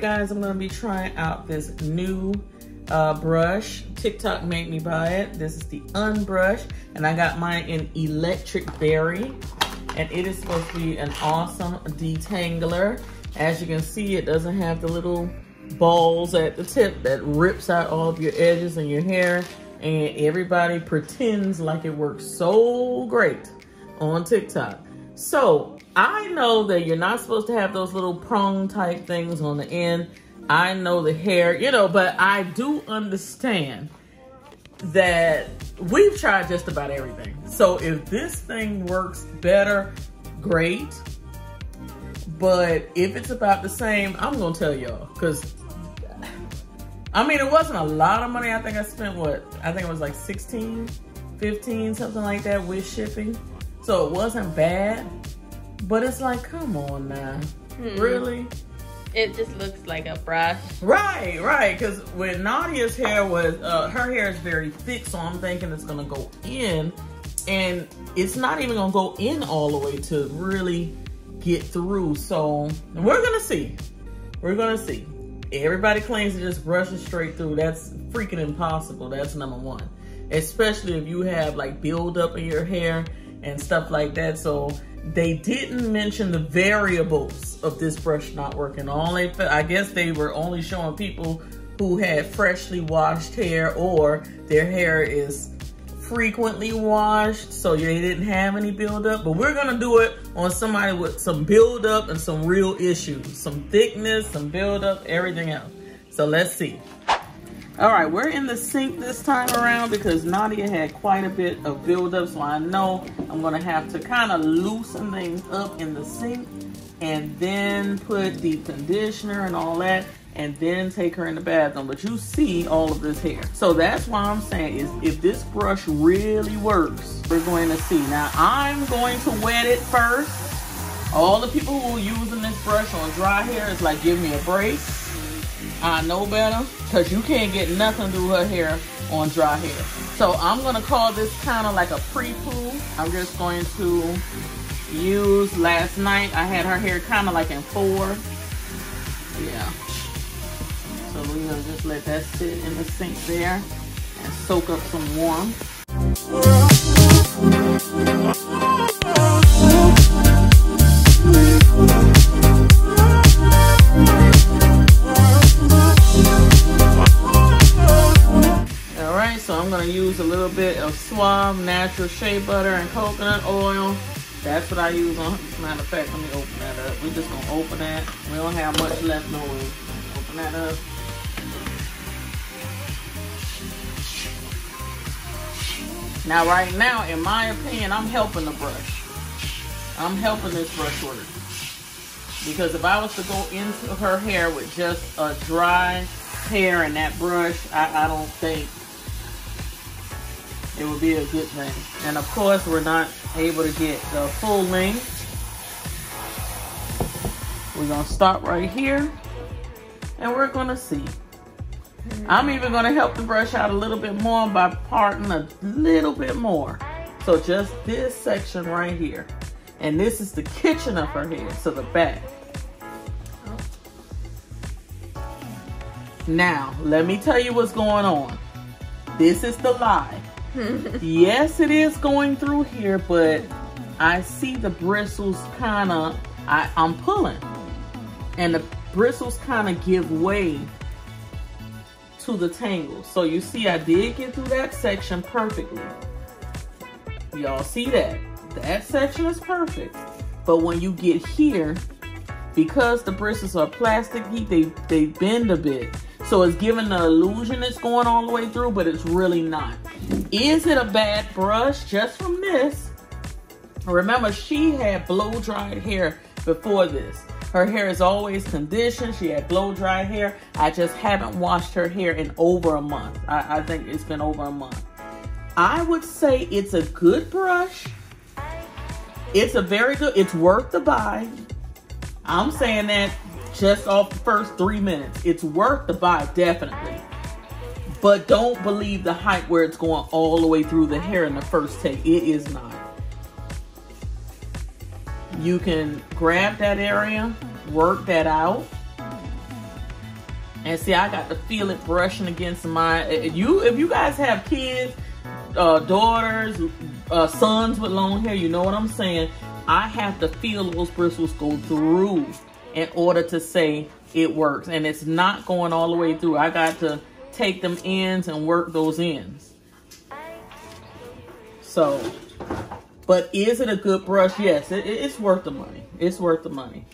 guys, I'm gonna be trying out this new brush. TikTok made me buy it. This is the UnBrush, and I got mine in Electric Berry, and it is supposed to be an awesome detangler. As you can see, it doesn't have the little balls at the tip that rips out all of your edges and your hair, and everybody pretends like it works so great on TikTok. So I know that you're not supposed to have those little prong type things on the end. I know the hair, you know, but I do understand that we've tried just about everything. So if this thing works better, great. But if it's about the same, I'm gonna tell y'all, because I mean, it wasn't a lot of money. I think I spent what? I think it was like 16, 15, something like that with shipping. So it wasn't bad, but it's like, come on now, really? It just looks like a brush. Right, right, because when Nadia's hair was, her hair is very thick, so I'm thinking it's gonna go in, and it's not even gonna go in all the way to really get through. So we're gonna see. We're gonna see. Everybody claims to just brush it straight through. That's freaking impossible. That's number one. Especially if you have like buildup in your hair and stuff like that. So they didn't mention the variables of this brush not working. I guess they were only showing people who had freshly washed hair or their hair is frequently washed, so they didn't have any buildup. But we're gonna do it on somebody with some buildup and some real issues, some thickness, some buildup, everything else. So let's see. All right, we're in the sink this time around because Nadia had quite a bit of buildup, so I know I'm gonna have to kind of loosen things up in the sink and then put the conditioner and all that, and then take her in the bathroom. But you see all of this hair. So that's why I'm saying is if this brush really works, we're going to see. Now I'm going to wet it first. All the people who are using this brush on dry hair is like, give me a break. I know better, because you can't get nothing through her hair on dry hair. So I'm gonna call this kind of like a pre-poo. I'm just going to use, last night I had her hair kind of like in 4. Yeah. So we're gonna just let that sit in the sink there and soak up some warmth. All right, so I'm gonna use a little bit of Suave natural shea butter and coconut oil. That's what I use on, matter of fact, let me open that up. We're just gonna open that. We don't have much left, no way. Open that up. Now, right now, in my opinion, I'm helping the brush. I'm helping this brush work. Because if I was to go into her hair with just a dry hair and that brush, I don't think it would be a good thing. And of course, we're not able to get the full length. We're gonna stop right here and we're gonna see. I'm even gonna help the brush out a little bit more by parting a little bit more. So just this section right here. And this is the kitchen of her head, so the back. Now, let me tell you what's going on. This is the lie. Yes, it is going through here, but I see the bristles kind of, I'm pulling. And the bristles kind of give way to the tangle. So you see I did get through that section perfectly. Y'all see that? That section is perfect. But when you get here, because the bristles are plasticky, they bend a bit. So it's giving the illusion it's going all the way through, but it's really not. Is it a bad brush? Just from this. Remember, she had blow-dried hair before this. Her hair is always conditioned. She had blow-dried hair. I just haven't washed her hair in over a month. I think it's been over a month. I would say it's a good brush. It's a very good, it's worth the buy. I'm saying that just off the first 3 minutes. It's worth the buy, definitely. But don't believe the hype where it's going all the way through the hair in the first take. It is not. You can grab that area, work that out, And see, I got to feel it brushing against my, if you guys have kids, daughters, sons with long hair, you know what I'm saying. I have to feel those bristles go through in order to say it works. And it's not going all the way through. I got to take them ends and work those ends. So, but is it a good brush? Yes, it's worth the money. It's worth the money.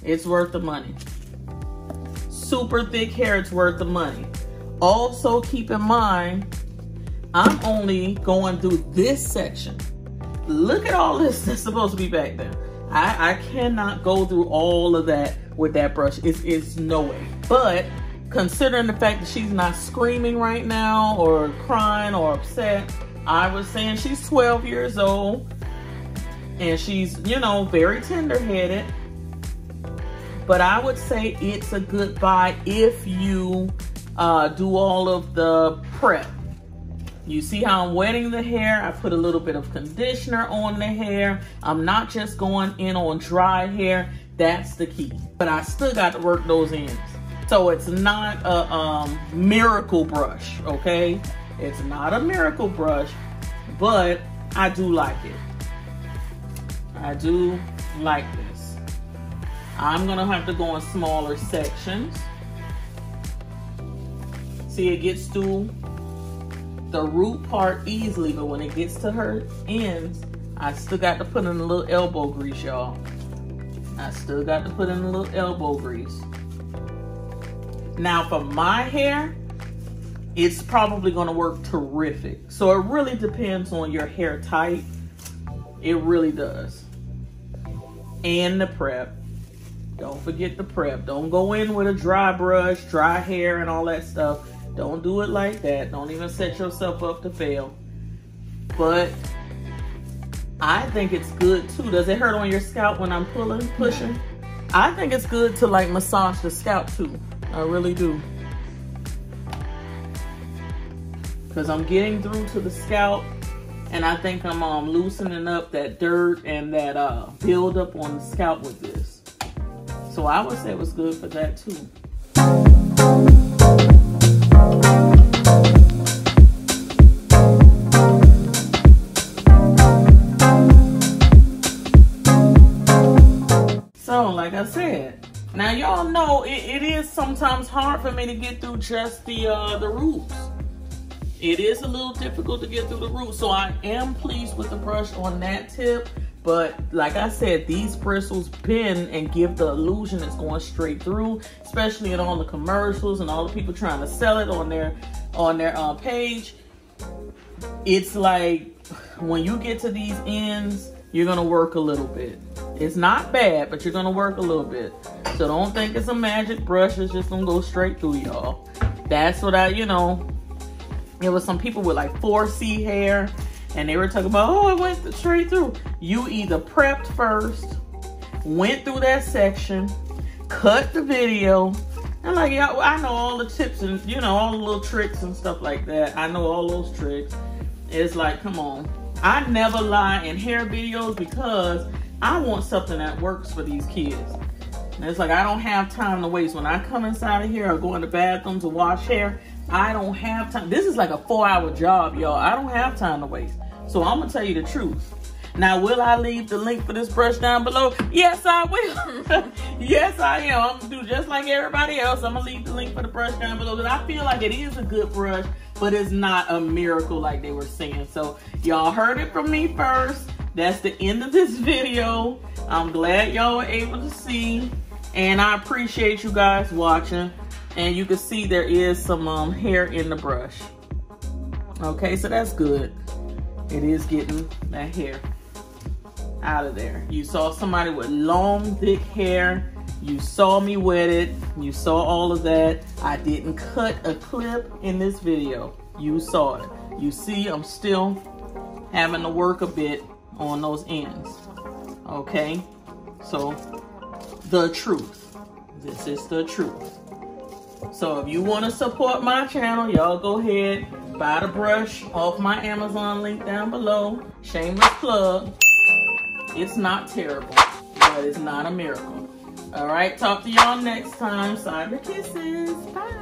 It's worth the money. Super thick hair, it's worth the money. Also, keep in mind, I'm only going through this section. Look at all this that's supposed to be back there. I cannot go through all of that with that brush. It's no way. But considering the fact that she's not screaming right now or crying or upset, I was saying she's 12 years old and she's, you know, very tender-headed. But I would say it's a good buy if you do all of the prep. You see how I'm wetting the hair? I put a little bit of conditioner on the hair. I'm not just going in on dry hair. That's the key. But I still got to work those ends. So it's not a miracle brush, okay? It's not a miracle brush, but I do like it. I do like this. I'm gonna have to go in smaller sections. See, it gets through the root part easily, but when it gets to her ends, I still got to put in a little elbow grease, y'all. I still got to put in a little elbow grease. Now for my hair, it's probably gonna work terrific. So it really depends on your hair type. It really does. And the prep. Don't forget the prep. Don't go in with a dry brush, dry hair and all that stuff. Don't do it like that. Don't even set yourself up to fail. But I think it's good too. Does it hurt on your scalp when I'm pushing? I think it's good to like massage the scalp too. I really do. Because I'm getting through to the scalp and I think I'm loosening up that dirt and that buildup on the scalp with this. So I would say it was good for that too. So like I said, now y'all know it is sometimes hard for me to get through just the roots. It is a little difficult to get through the roots. So I am pleased with the brush on that tip. But like I said, these bristles bend and give the illusion it's going straight through, especially in all the commercials and all the people trying to sell it on their page. It's like when you get to these ends, you're gonna work a little bit. It's not bad, but you're gonna work a little bit. So don't think it's a magic brush. It's just gonna go straight through, y'all. That's what there was some people with like 4C hair and they were talking about, oh, it went straight through. You either prepped first, went through that section, cut the video, and like, yeah, I know all the tips and, all the little tricks and stuff like that. I know all those tricks. It's like, come on. I never lie in hair videos because I want something that works for these kids. And it's like, I don't have time to waste. When I come inside of here or go in the bathroom to wash hair, I don't have time. This is like a 4-hour job, y'all. I don't have time to waste. So I'm gonna tell you the truth. Now, will I leave the link for this brush down below? Yes, I will. Yes, I am. I'm gonna do just like everybody else. I'm gonna leave the link for the brush down below. Because I feel like it is a good brush, but it's not a miracle like they were saying. So y'all heard it from me first. That's the end of this video. I'm glad y'all were able to see. And I appreciate you guys watching. And you can see there is some hair in the brush. Okay, so that's good. It is getting that hair out of there. You saw somebody with long, thick hair. You saw me wet it. You saw all of that. I didn't cut a clip in this video. You saw it. You see, I'm still having to work a bit on those ends. Okay, so the truth. This is the truth. So if you want to support my channel, y'all go ahead, buy the brush off my Amazon link down below. Shameless plug. It's not terrible, but it's not a miracle. All right, talk to y'all next time. Cyber kisses. Bye.